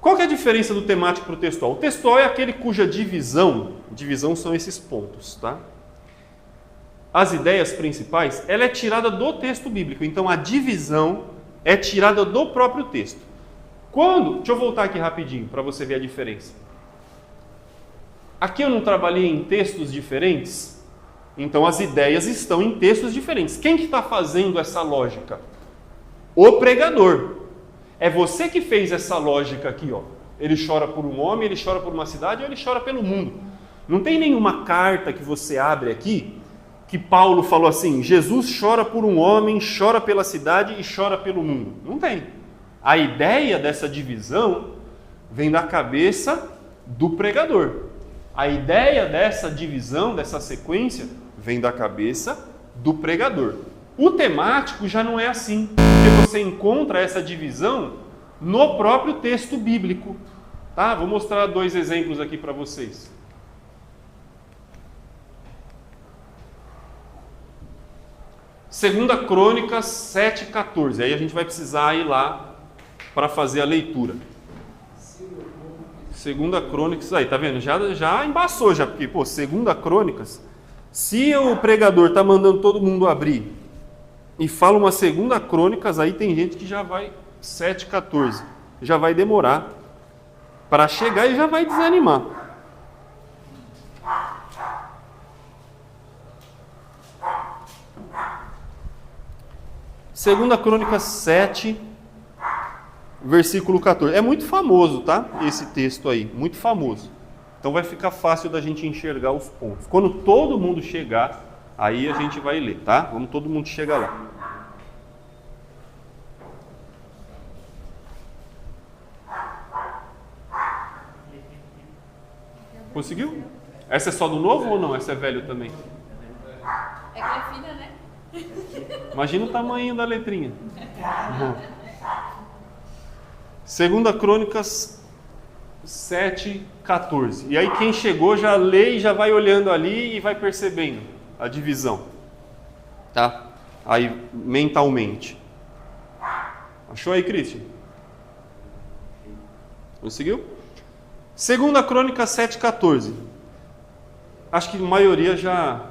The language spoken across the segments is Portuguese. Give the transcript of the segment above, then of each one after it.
Qual que é a diferença do temático para o textual? O textual é aquele cuja divisão são esses pontos, tá? As ideias principais, ela é tirada do texto bíblico, então a divisão é tirada do próprio texto. Deixa eu voltar aqui rapidinho para você ver a diferença. Aqui eu não trabalhei em textos diferentes, então as ideias estão em textos diferentes. Quem que está fazendo essa lógica? O pregador. É você que fez essa lógica aqui, ó. Ele chora por um homem, ele chora por uma cidade, ou ele chora pelo mundo. Não tem nenhuma carta que você abre aqui que Paulo falou assim: Jesus chora por um homem, chora pela cidade e chora pelo mundo. Não tem. A ideia dessa divisão vem da cabeça do pregador. A ideia dessa divisão, dessa sequência, vem da cabeça do pregador. O temático já não é assim, porque você encontra essa divisão no próprio texto bíblico. Tá? Vou mostrar 2 exemplos aqui para vocês. Segunda Crônicas 7,14. Aí a gente vai precisar ir lá para fazer a leitura. Segunda Crônicas, aí, tá vendo? Já embaçou, porque, Segunda Crônicas, se o pregador está mandando todo mundo abrir e fala uma Segunda Crônicas, aí tem gente que já vai 7,14. Já vai demorar para chegar e já vai desanimar. Segunda Crônicas 7, versículo 14. É muito famoso, tá? Esse texto aí, muito famoso. Então vai ficar fácil da gente enxergar os pontos. Quando todo mundo chegar, aí a gente vai ler, tá? Vamos todo mundo chegar lá. Conseguiu? Essa é só do novo ou não? Essa é velho também? É que é fina, né? Imagina o tamanho da letrinha. Segunda Crônicas 7,14. E aí quem chegou já lê e já vai olhando ali e vai percebendo a divisão. Tá? Aí mentalmente. Achou aí, Cristian? Conseguiu? Segunda Crônicas 7,14. Acho que a maioria já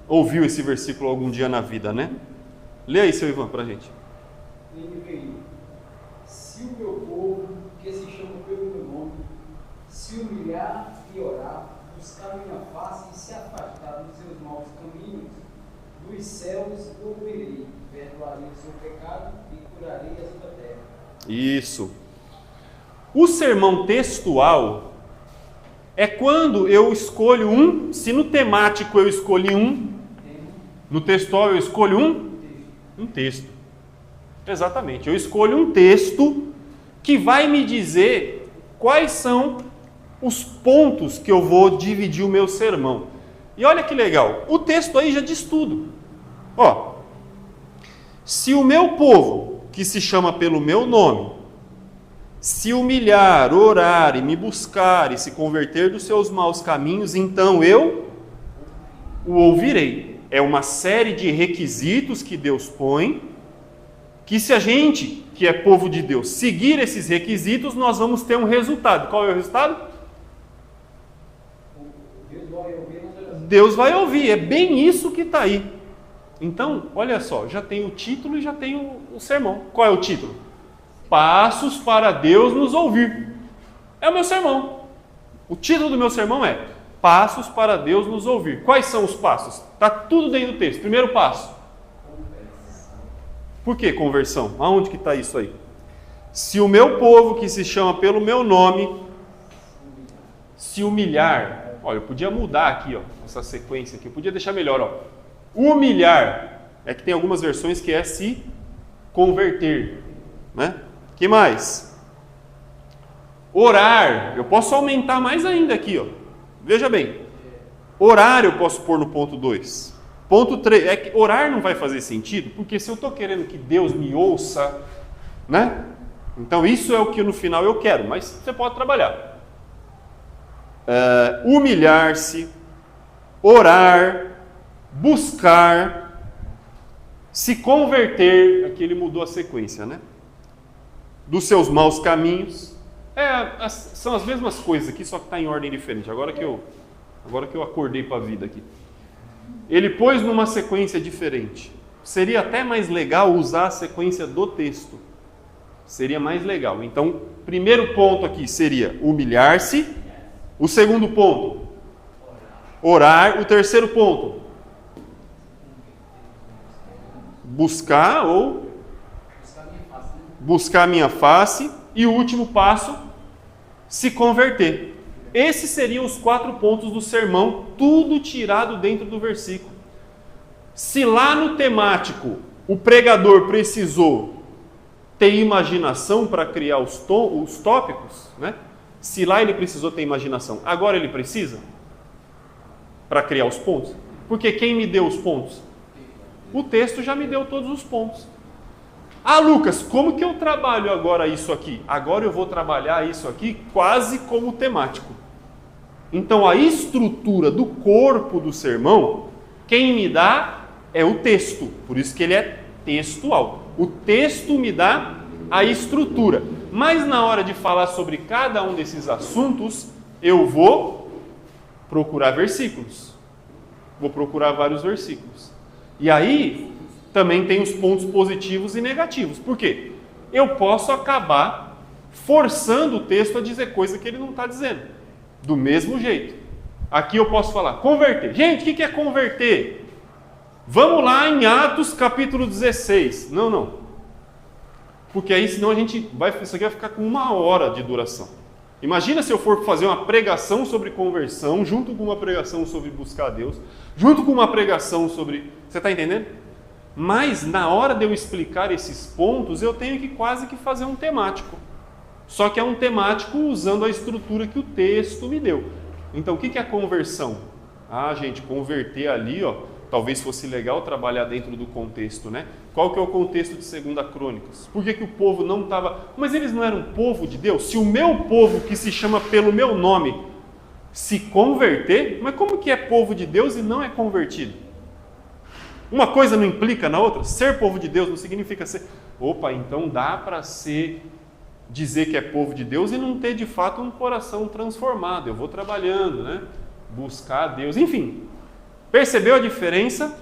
ouviu esse versículo algum dia na vida, né? Lê aí, seu Ivan, pra gente. Se o meu povo, que se chama pelo meu nome, se humilhar e orar, buscar minha face e se afastar dos seus maus caminhos, dos céus ouvirei, perdoarei o seu pecado e curarei a sua terra. Isso. O sermão textual é quando eu escolho se no temático eu escolhi no textual eu escolho um texto. Exatamente, eu escolho um texto que vai me dizer quais são os pontos que eu vou dividir o meu sermão. E olha que legal, o texto aí já diz tudo. Ó, se o meu povo, que se chama pelo meu nome, se humilhar, orar e me buscar e se converter dos seus maus caminhos, então eu o ouvirei. É uma série de requisitos que Deus põe, que se a gente, que é povo de Deus, seguir esses requisitos, nós vamos ter um resultado. Qual é o resultado? Deus vai ouvir, é bem isso que está aí. Então, olha só, já tem o título e já tem o sermão. Qual é o título? Passos para Deus nos ouvir. É o meu sermão. O título do meu sermão é Passos para Deus nos ouvir. Quais são os passos? Está tudo dentro do texto. Primeiro passo. Por que conversão? Aonde que está isso aí? Se o meu povo, que se chama pelo meu nome, se humilhar. Olha, eu podia mudar aqui, ó, essa sequência aqui. Eu podia deixar melhor, ó. Humilhar. É que tem algumas versões que é se converter, né? Que mais? Orar. Eu posso aumentar mais ainda aqui, ó. Veja bem. Orar eu posso pôr no ponto 2. Ponto 3. É que orar não vai fazer sentido, porque se eu estou querendo que Deus me ouça, né? Então isso é o que no final eu quero, mas você pode trabalhar. Humilhar-se, orar, buscar, se converter. Aqui ele mudou a sequência, né? Dos seus maus caminhos, São as mesmas coisas aqui, só que está em ordem diferente. Agora que eu acordei para a vida aqui. Ele pôs numa sequência diferente. Seria até mais legal usar a sequência do texto. Seria mais legal. Então, primeiro ponto aqui seria humilhar-se. O segundo ponto, orar. O terceiro ponto, buscar a minha face. E o último passo, se converter. Esses seriam os 4 pontos do sermão, tudo tirado dentro do versículo. Se lá no temático o pregador precisou ter imaginação para criar os tópicos, né? Se lá ele precisou ter imaginação, agora ele precisa para criar os pontos? Porque quem me deu os pontos? O texto já me deu todos os pontos. Ah, Lucas, como que eu trabalho agora isso aqui? Agora eu vou trabalhar isso aqui quase como temático. Então a estrutura do corpo do sermão, quem me dá é o texto. Por isso que ele é textual. O texto me dá a estrutura. Mas na hora de falar sobre cada um desses assuntos, eu vou procurar versículos. Vou procurar vários versículos. E aí também tem os pontos positivos e negativos. Por quê? Eu posso acabar forçando o texto a dizer coisa que ele não está dizendo. Do mesmo jeito. Aqui eu posso falar, converter. Gente, o que é converter? Vamos lá em Atos capítulo 16. Não. Porque aí senão isso aqui vai ficar com 1 hora de duração. Imagina se eu for fazer uma pregação sobre conversão, junto com uma pregação sobre buscar a Deus, junto com uma pregação sobre... Você está entendendo? Mas na hora de eu explicar esses pontos, eu tenho que quase que fazer um temático. Só que é um temático usando a estrutura que o texto me deu. Então, o que é a conversão? Ah, gente, converter ali, talvez fosse legal trabalhar dentro do contexto, né? Qual que é o contexto de 2 Crônicas? Por que o povo não estava... Mas eles não eram povo de Deus? Se o meu povo, que se chama pelo meu nome, se converter, mas como que é povo de Deus e não é convertido? Uma coisa não implica na outra? Ser povo de Deus não significa ser... Então dá para dizer que é povo de Deus e não ter de fato um coração transformado. Eu vou trabalhando, né? Buscar a Deus. Enfim, percebeu a diferença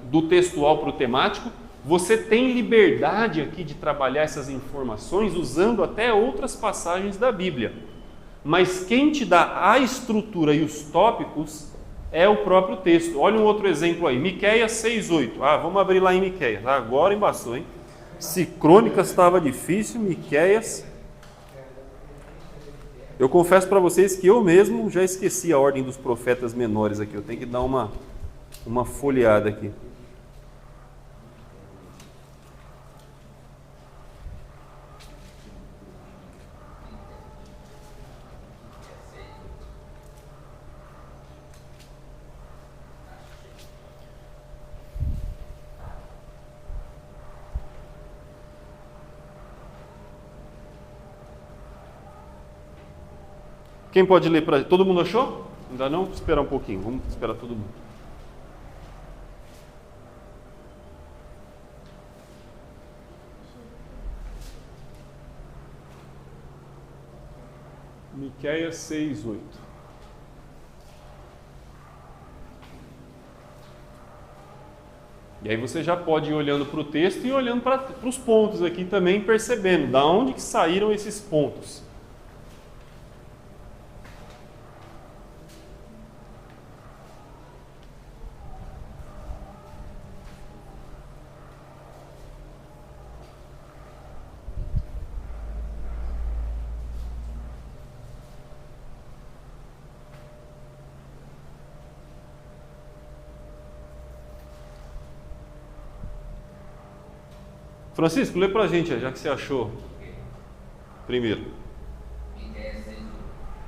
do textual para o temático? Você tem liberdade aqui de trabalhar essas informações usando até outras passagens da Bíblia. Mas quem te dá a estrutura e os tópicos é o próprio texto. Olha um outro exemplo aí, Miqueias 6:8. Vamos abrir lá em Miqueias. Agora embaçou, hein? Se Crônicas estava difícil, Miqueias. Eu confesso para vocês que eu mesmo já esqueci a ordem dos profetas menores aqui. Eu tenho que dar uma folheada aqui. Quem pode ler para... Todo mundo achou? Ainda não? Vou esperar um pouquinho. Vamos esperar todo mundo. Miqueias 6:8. E aí você já pode ir olhando para o texto e olhando para os pontos aqui também, percebendo da onde que saíram esses pontos. Francisco, lê pra gente, já que você achou primeiro.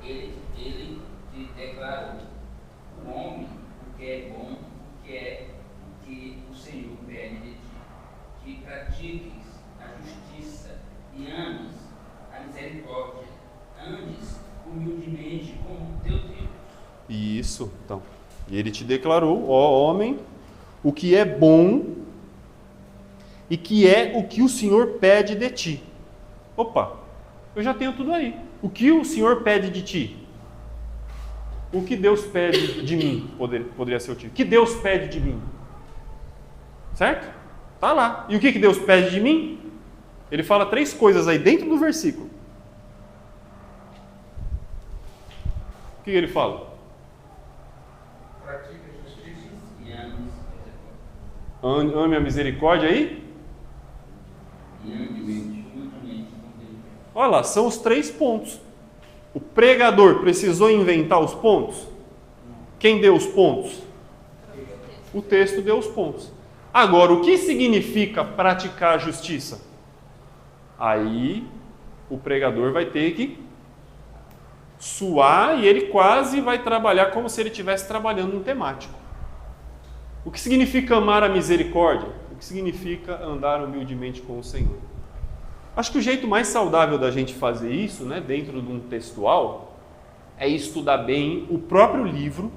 Ele te declarou, o homem, o que é bom, o que o Senhor pede de ti, que pratiques a justiça e ames a misericórdia, andes humildemente como teu Deus. Isso, então. E ele te declarou, ó homem, o que é bom e que é o que o Senhor pede de ti. Opa, eu já tenho tudo aí. O que o Senhor pede de ti? O que Deus pede de mim? Poderia ser o título. O que Deus pede de mim? Certo? Está lá. E o que Deus pede de mim? Ele fala 3 coisas aí dentro do versículo. O que ele fala? Pratique a justiça e ame a misericórdia. Ame a misericórdia aí? E ame mutuamente com Deus. Olha lá, são os 3 pontos. O pregador precisou inventar os pontos? Quem deu os pontos? O texto deu os pontos. Agora, o que significa praticar a justiça? Aí o pregador vai ter que suar e ele quase vai trabalhar como se ele estivesse trabalhando no temático. O que significa amar a misericórdia? O que significa andar humildemente com o Senhor? Acho que o jeito mais saudável da gente fazer isso, né, dentro de um textual, é estudar bem o próprio livro.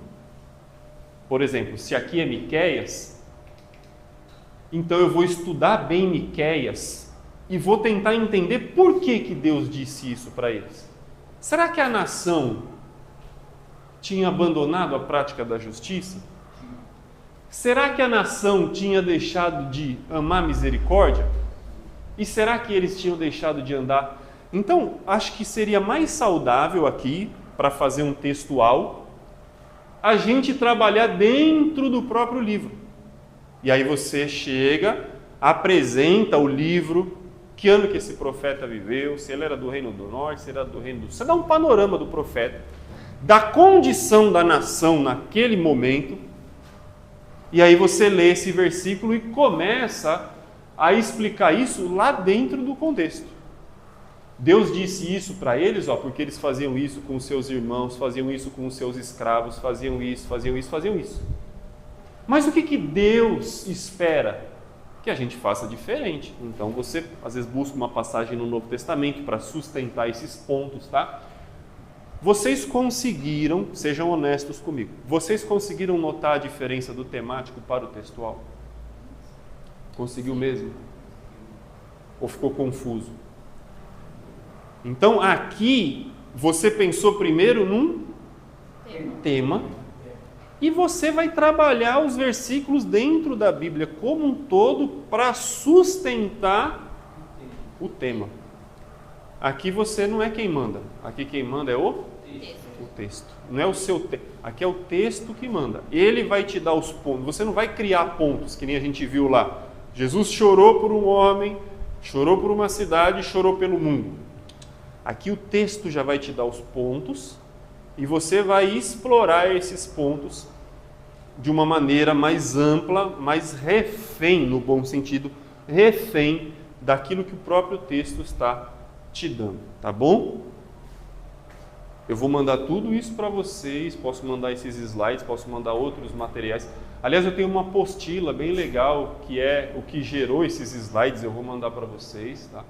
Por exemplo, se aqui é Miqueias, então eu vou estudar bem Miqueias e vou tentar entender por que Deus disse isso para eles. Será que a nação tinha abandonado a prática da justiça? Será que a nação tinha deixado de amar misericórdia? E será que eles tinham deixado de andar? Então, acho que seria mais saudável aqui, para fazer um textual, a gente trabalhar dentro do próprio livro. E aí você chega, apresenta o livro, que ano que esse profeta viveu, se ele era do Reino do Norte, se ele era do Reino do Sul. Você dá um panorama do profeta, da condição da nação naquele momento, e aí você lê esse versículo e começa a explicar isso lá dentro do contexto. Deus disse isso para eles, porque eles faziam isso com os seus irmãos, faziam isso com os seus escravos, faziam isso. Mas o que Deus espera? Que a gente faça diferente. Então você às vezes busca uma passagem no Novo Testamento para sustentar esses pontos, tá? Vocês conseguiram, sejam honestos comigo, vocês conseguiram notar a diferença do temático para o textual? Conseguiu mesmo? Ou ficou confuso? Então aqui você pensou primeiro num tema e você vai trabalhar os versículos dentro da Bíblia como um todo para sustentar o tema. Aqui você não é quem manda, aqui quem manda é o texto. Não é o seu texto, aqui é o texto que manda. Ele vai te dar os pontos, você não vai criar pontos, que nem a gente viu lá. Jesus chorou por um homem, chorou por uma cidade, chorou pelo mundo. Aqui o texto já vai te dar os pontos e você vai explorar esses pontos de uma maneira mais ampla, mais refém, no bom sentido, refém daquilo que o próprio texto está te dando, tá bom? Eu vou mandar tudo isso para vocês, posso mandar esses slides, posso mandar outros materiais. Aliás, eu tenho uma apostila bem legal, que é o que gerou esses slides, eu vou mandar para vocês, tá?